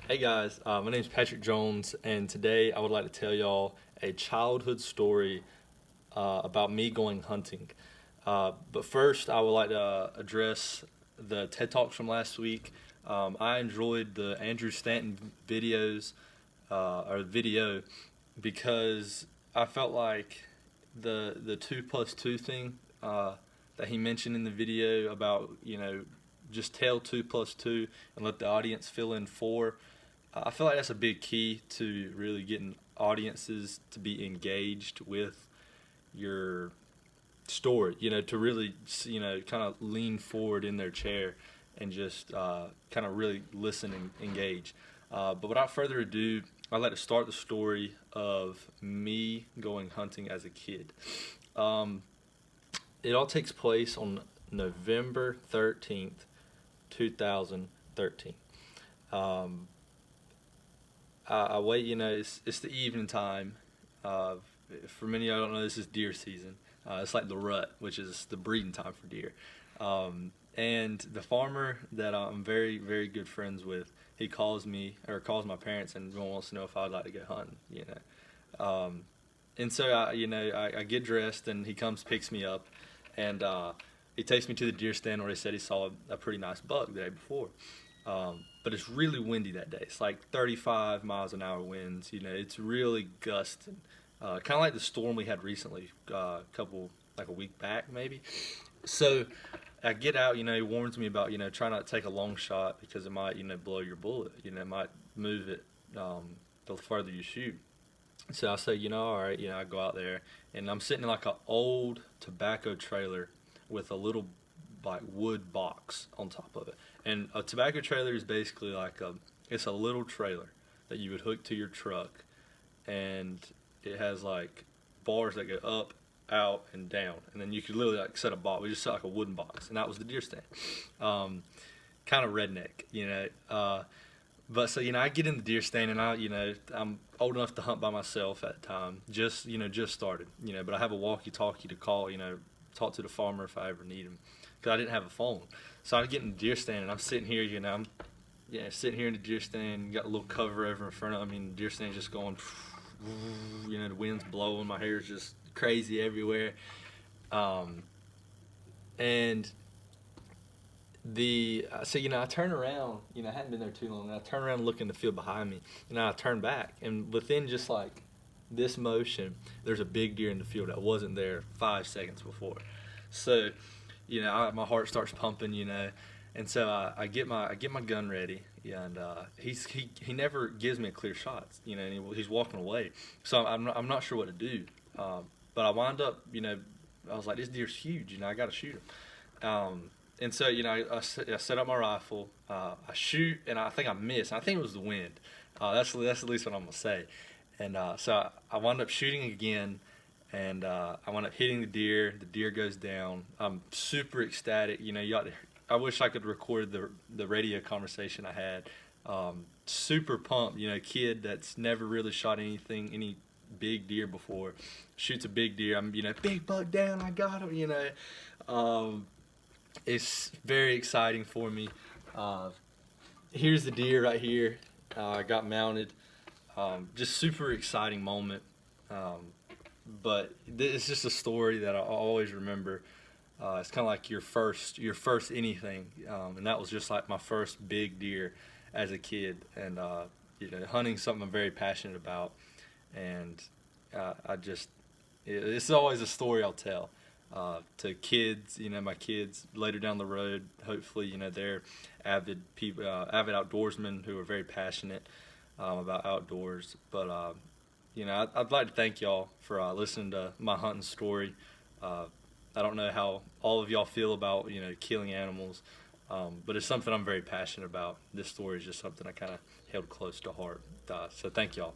Hey guys, my name is Patrick Jones, and today I would like to tell y'all a childhood story about me going hunting. But first, I would like to address the TED Talks from last week. I enjoyed the Andrew Stanton videos or video because I felt like the 2+2 thing that he mentioned in the video about just tell 2+2 and let the audience fill in four. I feel like that's a big key to really getting audiences to be engaged with your story. To really kind of lean forward in their chair and just kind of really listen and engage. But without further ado, I'd like to start the story of me going hunting as a kid. It all takes place on November 13th, 2013. I wait, it's the evening time. For many of y'all don't know, this is deer season. It's like the rut, which is the breeding time for deer. And the farmer that I'm very, very good friends with, he calls me, or calls my parents, and wants to know if I'd like to go hunting. And so I get dressed, and he comes, picks me up, and he takes me to the deer stand where he said he saw a pretty nice buck the day before. But it's really windy that day. It's like 35 miles an hour winds. It's really gusting. Kind of like the storm we had recently, like a week back maybe. So I get out, he warns me about, try not to take a long shot because it might, blow your bullet. It might move it the further you shoot. So I say, all right, I go out there, and I'm sitting in like an old tobacco trailer with a little like wood box on top of it. And a tobacco trailer is basically it's a little trailer that you would hook to your truck, and it has like bars that go up, out, and down, and then you could literally like set a box. We just set like a wooden box, and that was the deer stand. Kind of redneck. But so I get in the deer stand, and I'm old enough to hunt by myself at the time. Just started. But I have a walkie-talkie to call. Talk to the farmer if I ever need him, because I didn't have a phone. So I get in the deer stand, and I'm sitting here. I'm sitting here in the deer stand. Got a little cover over in front of me, and the deer stand just going. The wind's blowing. My hair's just crazy everywhere. And I turn around, I hadn't been there too long, and I turn around and look in the field behind me, and I turn back, and within just like this motion, there's a big deer in the field that wasn't there 5 seconds before. So, my heart starts pumping, and so I get my gun ready, and he never gives me a clear shot, and he's walking away, so I'm not sure what to do, but I wind up, I was like, this deer's huge, I got to shoot him. And so, I set up my rifle, I shoot, and I think I miss. I think it was the wind. That's at least what I'm going to say. And so I wound up shooting again, and I wound up hitting the deer. The deer goes down. I'm super ecstatic. I wish I could record the radio conversation I had. Super pumped, kid that's never really shot any big deer before. Shoots a big deer. I'm, big buck down, I got him, It's very exciting for me. Here's the deer right here. I got mounted. Just super exciting moment. But it's just a story that I always remember. It's kind of like your first anything, and that was just like my first big deer as a kid. And hunting's something I'm very passionate about, and it's always a story I'll tell. To kids, my kids later down the road, hopefully, they're avid people, avid outdoorsmen who are very passionate about outdoors. But I'd like to thank y'all for listening to my hunting story. I don't know how all of y'all feel about killing animals, but it's something I'm very passionate about. This story is just something I kind of held close to heart. So thank y'all.